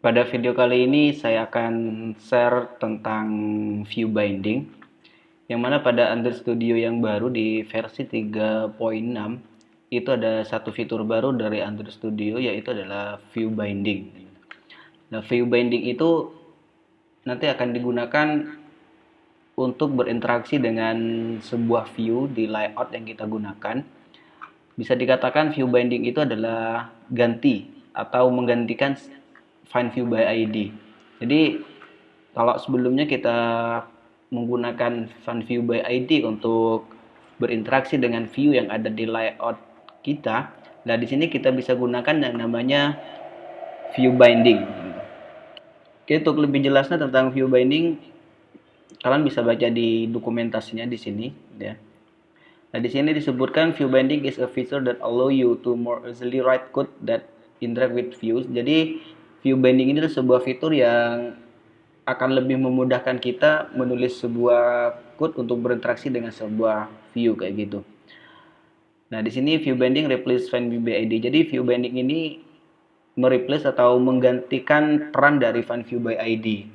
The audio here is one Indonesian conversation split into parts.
Pada video kali ini saya akan share tentang view binding, yang mana pada Android Studio yang baru di versi 3.6 itu ada satu fitur baru dari Android Studio, yaitu adalah view binding. Nah, view binding itu nanti akan digunakan untuk berinteraksi dengan sebuah view di layout yang kita gunakan. Bisa dikatakan view binding itu adalah ganti atau menggantikan find view by ID. Jadi kalau sebelumnya kita menggunakan find view by ID untuk berinteraksi dengan view yang ada di layout kita, nah di sini kita bisa gunakan yang namanya view binding. Oke, untuk lebih jelasnya tentang view binding, kalian bisa baca di dokumentasinya di sini, ya. Nah, di sini disebutkan view binding is a feature that allow you to more easily write code that interact with views. Jadi, view binding ini adalah sebuah fitur yang akan lebih memudahkan kita menulis sebuah code untuk berinteraksi dengan sebuah view kayak gitu. Nah, di sini view binding replace find view by ID. Jadi, view binding ini mereplace atau menggantikan peran dari find view by ID.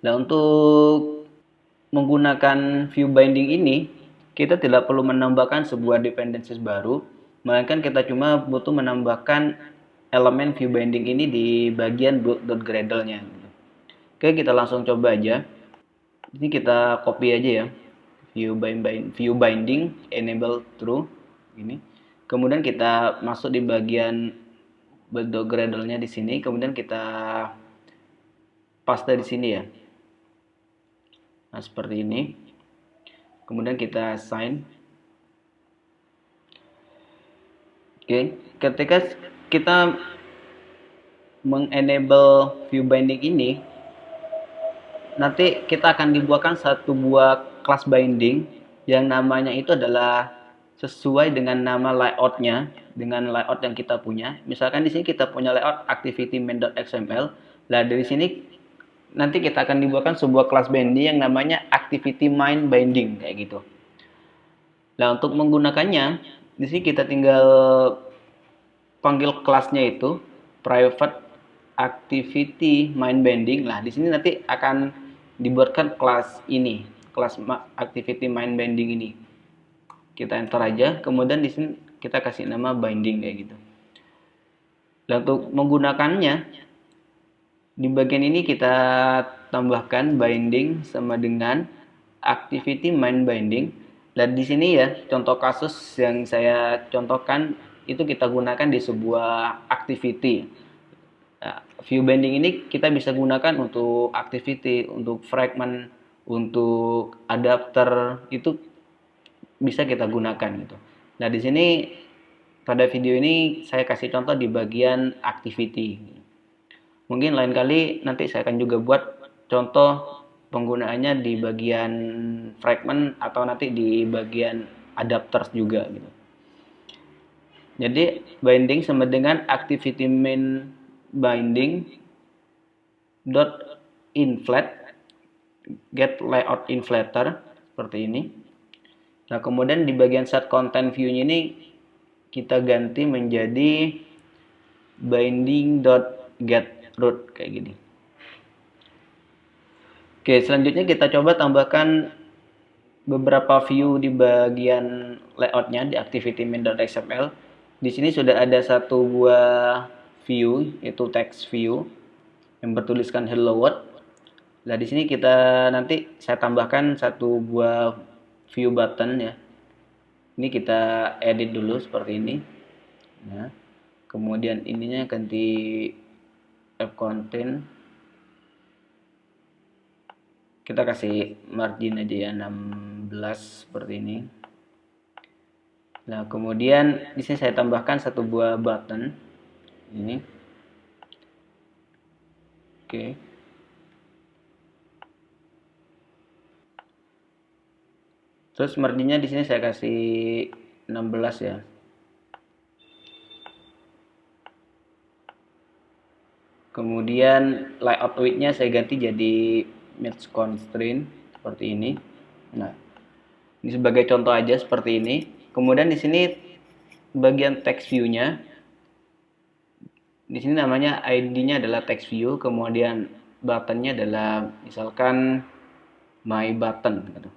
Nah, untuk menggunakan view binding ini, kita tidak perlu menambahkan sebuah dependencies baru, melainkan kita cuma butuh menambahkan elemen view binding ini di bagian build.gradle-nya. Oke, kita langsung coba aja. Ini kita copy aja ya. View binding enable true ini. Kemudian kita masuk di bagian build.gradle-nya di sini, kemudian kita paste di sini ya. Nah, seperti ini. Kemudian kita assign. Oke, ketika kita mengenable view binding ini, nanti kita akan dibuatkan satu buah kelas binding yang namanya itu adalah sesuai dengan nama layoutnya, dengan layout yang kita punya. Misalkan di sini kita punya layout activity main.xml. Nah, dari sini nanti kita akan dibuatkan sebuah kelas binding yang namanya activity main binding kayak gitu. Nah, untuk menggunakannya, di sini kita tinggal panggil kelasnya itu private activity main binding. Nah, di sini nanti akan dibuatkan kelas ini, kelas activity main binding ini. Kita enter aja, kemudian di sini kita kasih nama binding kayak gitu. Dan untuk menggunakannya, di bagian ini kita tambahkan binding sama dengan activity main binding. Dan di sini ya, contoh kasus yang saya contohkan itu kita gunakan di sebuah activity. Nah, view binding ini kita bisa gunakan untuk activity, untuk fragment, untuk adapter, itu bisa kita gunakan gitu. Nah, di sini pada video ini saya kasih contoh di bagian activity. Mungkin lain kali nanti saya akan juga buat contoh penggunaannya di bagian fragment atau nanti di bagian adapters juga gitu. Jadi binding sama dengan activity main binding dot inflat get layout inflater seperti ini. Nah, kemudian di bagian set content view-nya ini kita ganti menjadi binding dot get root kayak gini. Oke, selanjutnya kita coba tambahkan beberapa view di bagian layoutnya di activity main.xml. Di sini sudah ada satu buah view, yaitu text view yang bertuliskan hello world. Nah, di sini kita nanti saya tambahkan satu buah view button ya. Ini kita edit dulu seperti ini. Nah, kemudian ininya ganti app content. Kita kasih margin aja ya 16 seperti ini. Nah, kemudian di sini saya tambahkan satu buah button ini. Oke. Terus marginnya di sini saya kasih 16 ya. Kemudian layout width-nya saya ganti jadi match constraint seperti ini. Nah, ini sebagai contoh aja seperti ini. Kemudian di sini bagian text view-nya Di sini namanya ID-nya adalah text view, kemudian button-nya adalah misalkan my button gitu.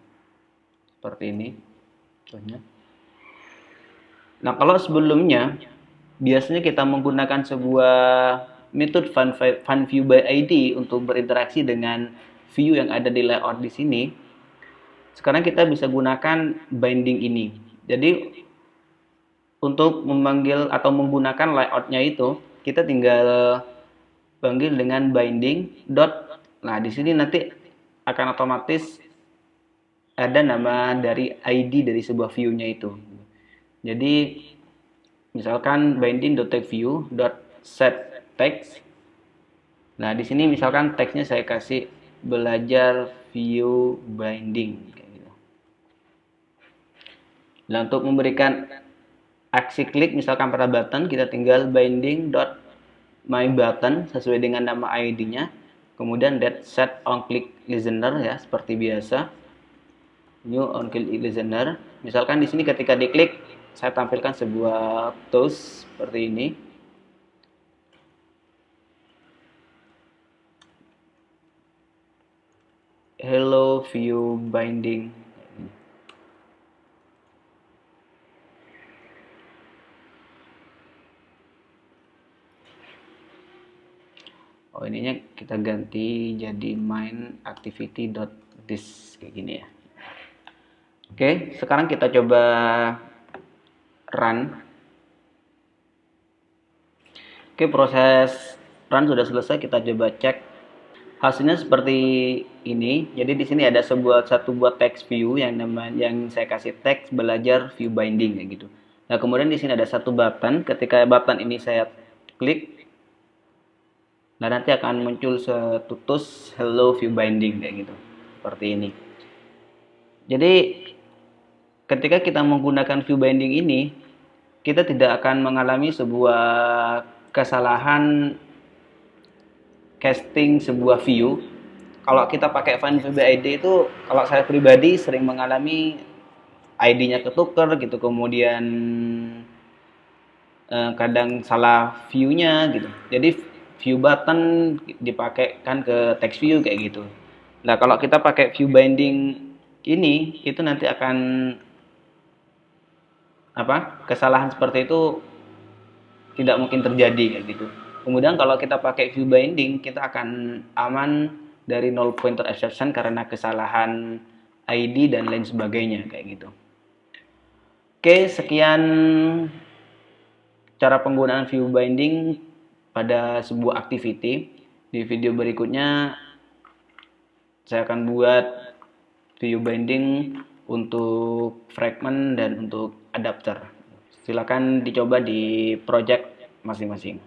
Seperti ini contohnya. Nah, kalau sebelumnya biasanya kita menggunakan sebuah metode fun view by ID untuk berinteraksi dengan view yang ada di layout di sini. Sekarang kita bisa gunakan binding ini. Jadi untuk memanggil atau menggunakan layoutnya itu, kita tinggal panggil dengan binding dot. Nah, di sini nanti akan otomatis ada nama dari ID dari sebuah view-nya itu. Jadi misalkan binding.textView.setText. Nah, di sini misalkan teksnya saya kasih belajar view binding kayak gitu. Nah, untuk memberikan aksi klik misalkan pada button, kita tinggal binding.myButton sesuai dengan nama ID-nya. Kemudian set on click listener ya, seperti biasa. New on click listener. Misalkan di sini ketika diklik, saya tampilkan sebuah toast seperti ini. Hello view binding. Oh, ininya kita ganti jadi main activity.this kayak gini ya. Oke, sekarang kita coba run. Oke, proses run sudah selesai, kita coba cek. Hasilnya seperti ini. Jadi di sini ada satu buat text view yang saya kasih teks belajar view binding kayak gitu. Nah, kemudian di sini ada satu button. Ketika button ini saya klik, nah nanti akan muncul setutus hello view binding kayak gitu. Seperti ini. Jadi ketika kita menggunakan view binding ini, kita tidak akan mengalami sebuah kesalahan casting sebuah view. Kalau kita pakai find view by ID itu, kalau saya pribadi sering mengalami ID-nya ketuker gitu, kemudian kadang salah view-nya gitu. Jadi view button dipakaikan ke text view kayak gitu. Nah, kalau kita pakai view binding ini, itu nanti akan kesalahan seperti itu tidak mungkin terjadi kayak gitu. Kemudian kalau kita pakai view binding, kita akan aman dari null pointer exception karena kesalahan ID dan lain sebagainya kayak gitu. Oke, sekian cara penggunaan view binding pada sebuah activity. Di video berikutnya saya akan buat view binding untuk fragment dan untuk adapter. Silakan dicoba di project masing-masing.